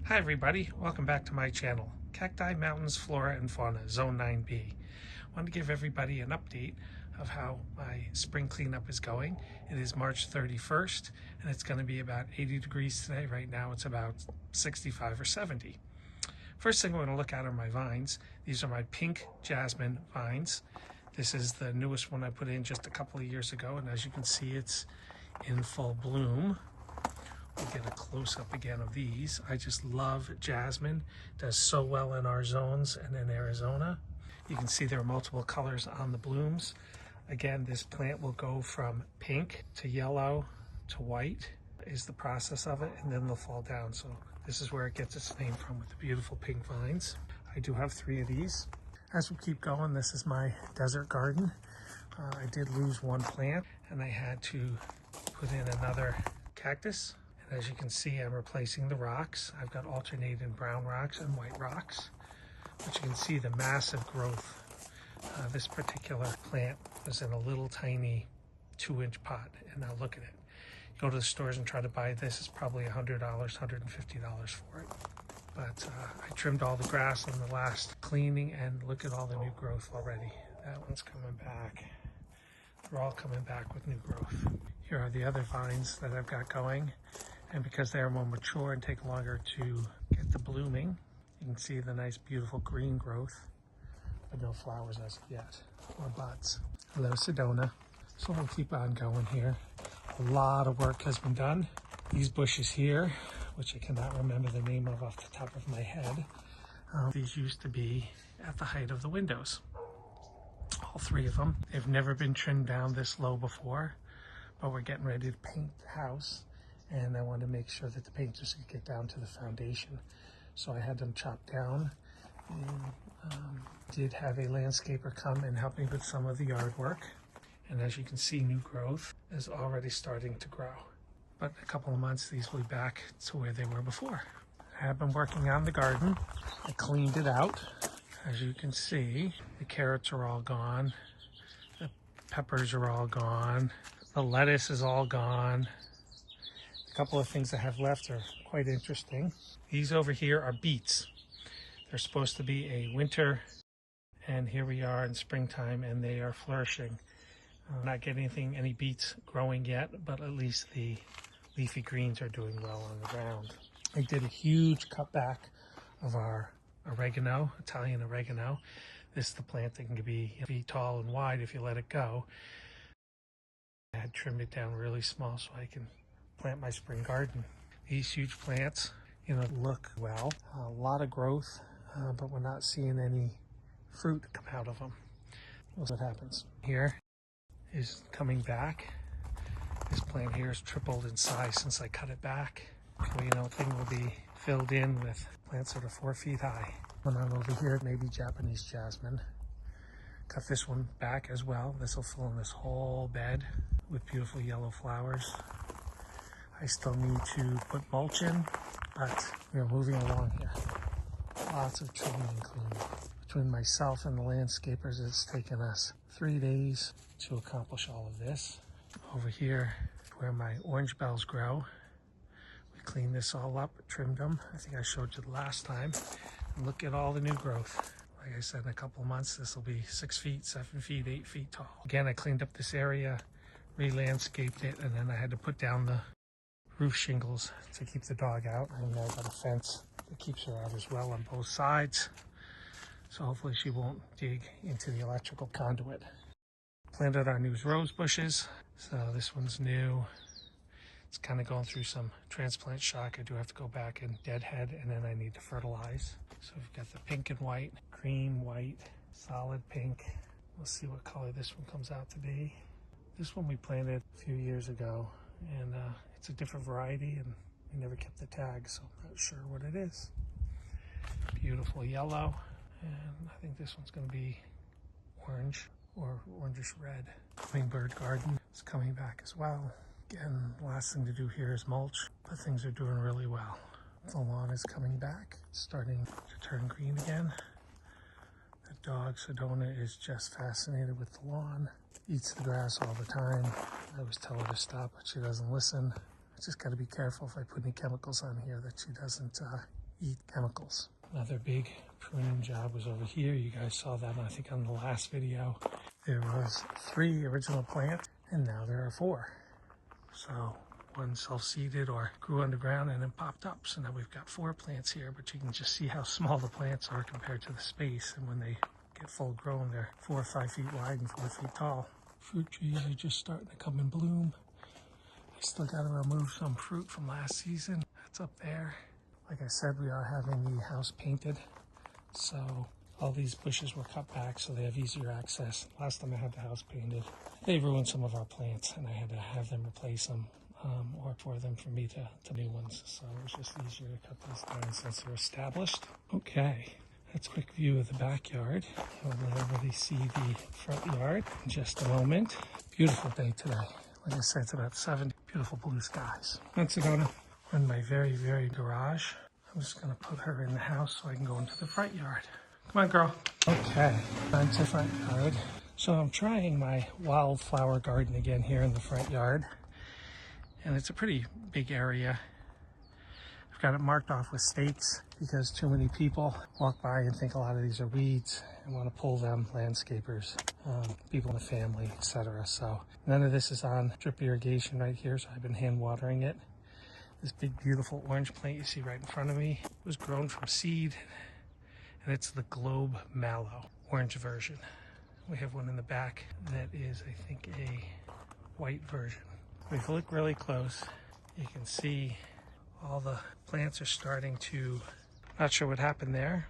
Hi everybody, welcome back to my channel, Cacti, Mountains, Flora and Fauna, Zone 9B. I want to give everybody an update of how my spring cleanup is going. It is March 31st and it's going to be about 80 degrees today. Right now it's about 65 or 70. First thing we're going to look at are my vines. These are my pink jasmine vines. This is the newest one I put in just a couple of years ago, and as you can see it's in full bloom. We'll get a close-up again of these. I just love jasmine. It does so well in our zones and in Arizona. You can see there are multiple colors on the blooms. Again, this plant will go from pink to yellow to white is the process of it, and then they'll fall down. So this is where it gets its name from, with the beautiful pink vines. I do have 3 of these. As we keep going, this is my desert garden. I did lose one plant and I had to put in another cactus. As you can see, I'm replacing the rocks. I've got alternating brown rocks and white rocks. But you can see the massive growth. This particular plant was in a little tiny 2-inch pot, and now look at it. You go to the stores and try to buy this, it's probably $100, $150 for it. But I trimmed all the grass on the last cleaning, and look at all the new growth already. That one's coming back. They're all coming back with new growth. Here are the other vines that I've got going. And because they are more mature and take longer to get the blooming, you can see the nice beautiful green growth, but no flowers as of yet, or buds. Hello, Sedona. So we'll keep on going here. A lot of work has been done. These bushes here, which I cannot remember the name of off the top of my head, these used to be at the height of the windows. All 3 of them. They've never been trimmed down this low before, but we're getting ready to paint the house. And I wanted to make sure that the paint just could get down to the foundation. So I had them chopped down, and did have a landscaper come and help me with some of the yard work. And as you can see, new growth is already starting to grow. But in a couple of months, these will be back to where they were before. I have been working on the garden. I cleaned it out. As you can see, the carrots are all gone. The peppers are all gone. The lettuce is all gone. A couple of things I have left are quite interesting. These over here are beets. They're supposed to be a winter, and here we are in springtime and they are flourishing. Not getting any beets growing yet, but at least the leafy greens are doing well on the ground. I did a huge cutback of our oregano, Italian oregano. This is the plant that can be feet tall and wide if you let it go. I had trimmed it down really small so I can plant my spring garden. These huge plants, look well. A lot of growth, but we're not seeing any fruit come out of them. We'll see what happens. Here is coming back. This plant here has tripled in size since I cut it back. Thing will be filled in with plants that are 4 feet high. When I'm over here, maybe Japanese jasmine. Cut this one back as well. This will fill in this whole bed with beautiful yellow flowers. I still need to put mulch in, but we're moving along here. Lots of trimming and cleaning. Between myself and the landscapers, it's taken us 3 days to accomplish all of this. Over here, where my orange bells grow, we cleaned this all up, trimmed them. I think I showed you the last time. And look at all the new growth. Like I said, in a couple of months, this will be 6 feet, 7 feet, 8 feet tall. Again, I cleaned up this area, re-landscaped it, and then I had to put down the roof shingles to keep the dog out. And I've got a fence that keeps her out as well on both sides. So hopefully she won't dig into the electrical conduit. Planted our new rose bushes. So this one's new. It's kind of going through some transplant shock. I do have to go back and deadhead, and then I need to fertilize. So we've got the pink and white, cream, white, solid pink. We'll see what color this one comes out to be. This one we planted a few years ago, and it's a different variety, and we never kept the tag, so I'm not sure what it is. Beautiful yellow, and I think this one's going to be orange or orangish red. Hummingbird garden is coming back as well. Again, the last thing to do here is mulch, but things are doing really well. The lawn is coming back, starting to turn green again. The dog, Sedona, is just fascinated with the lawn. Eats the grass all the time. I always tell her to stop, but she doesn't listen. I just got to be careful if I put any chemicals on here that she doesn't eat chemicals. Another big pruning job was over here. You guys saw that, I think, on the last video. There was 3 original plants, and now there are 4. So one self-seeded or grew underground and then popped up. So now we've got 4 plants here, but you can just see how small the plants are compared to the space. And when they get full grown, they're 4 or 5 feet wide and 4 feet tall. Fruit trees are just starting to come in bloom. I still got to remove some fruit from last season. That's up there. Like I said, we are having the house painted. So all these bushes were cut back so they have easier access. Last time I had the house painted, they ruined some of our plants and I had to have them replace them or for them for me to new ones. So it was just easier to cut these down since they're established. Okay, that's a quick view of the backyard. We'll let everybody see the front yard in just a moment. Beautiful day today. Like I said, it's about 70. Beautiful blue skies. That's Sedona. In my very, very garage. I'm just gonna put her in the house so I can go into the front yard. Come on, girl. Okay, on to the front yard. So I'm trying my wildflower garden again here in the front yard. And it's a pretty big area. I've got it marked off with stakes because too many people walk by and think a lot of these are weeds and want to pull them, landscapers, people in the family, etc. So none of this is on drip irrigation right here, so I've been hand watering it. This big beautiful orange plant you see right in front of me was grown from seed, and it's the globe mallow, orange version. We have one in the back that is, I think, a white version. If you look really close, you can see all the plants are starting to, not sure what happened there,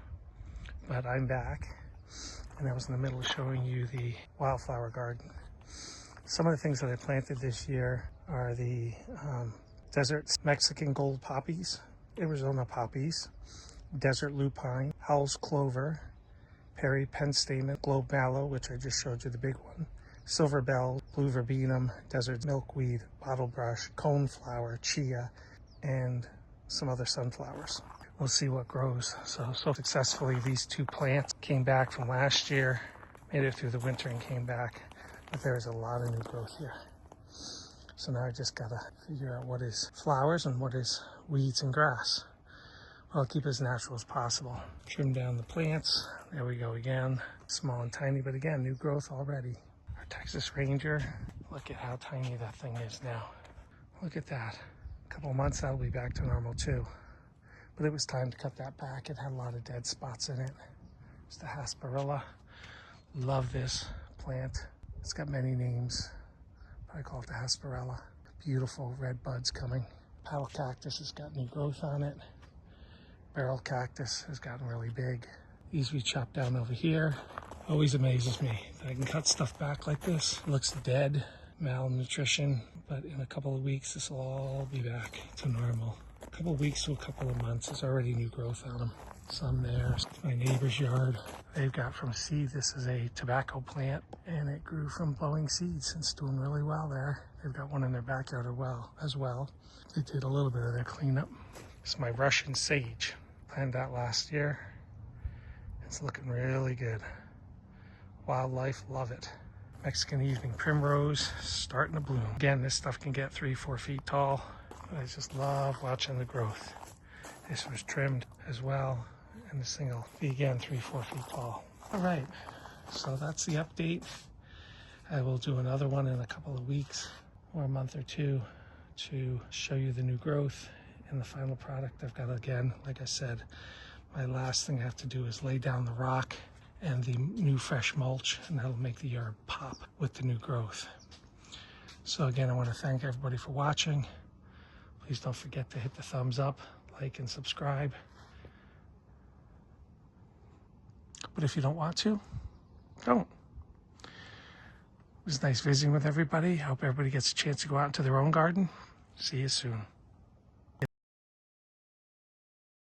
but I'm back. And I was in the middle of showing you the wildflower garden. Some of the things that I planted this year are the desert Mexican gold poppies, Arizona poppies, desert lupine, howell's clover, Perry penstemon, globe mallow, which I just showed you the big one, silver bell, blue verbenum, desert milkweed, bottlebrush, coneflower, chia, and some other sunflowers. We'll see what grows. So successfully these 2 plants came back from last year, made it through the winter and came back, but there's a lot of new growth here. So now I just gotta figure out what is flowers and what is weeds and grass. Well, I'll keep it as natural as possible. Trim down the plants. There we go again. Small and tiny, but again, new growth already. Our Texas Ranger, look at how tiny that thing is now. Look at that. A couple of months, that'll be back to normal too. But it was time to cut that back. It had a lot of dead spots in it. It's the Hasperilla. Love this plant. It's got many names. I call it the Hasperilla. Beautiful red buds coming. Paddle cactus has got new growth on it. Barrel cactus has gotten really big. These we chopped down over here. Always amazes me that I can cut stuff back like this. It looks dead, malnutrition, but in a couple of weeks this will all be back to normal. A couple of weeks to a couple of months, there's already new growth on them. Some there. My neighbor's yard. They've got from seed. This is a tobacco plant, and it grew from blowing seeds. It's doing really well there. They've got one in their backyard as well. They did a little bit of their cleanup. This is my Russian sage. Planted that last year. It's looking really good. Wildlife love it. Mexican evening primrose starting to bloom. Again, this stuff can get 3-4 feet tall. I just love watching the growth. This was trimmed as well, and this thing will be again 3-4 feet tall. All right, so that's the update. I will do another one in a couple of weeks or a month or 2 to show you the new growth and the final product. I've got, again, like I said, my last thing I have to do is lay down the rock and the new fresh mulch, and that'll make the yard pop with the new growth. So again, I want to thank everybody for watching. Please don't forget to hit the thumbs up, like, and subscribe. But if you don't want to, don't. It was nice visiting with everybody. I hope everybody gets a chance to go out into their own garden. See you soon.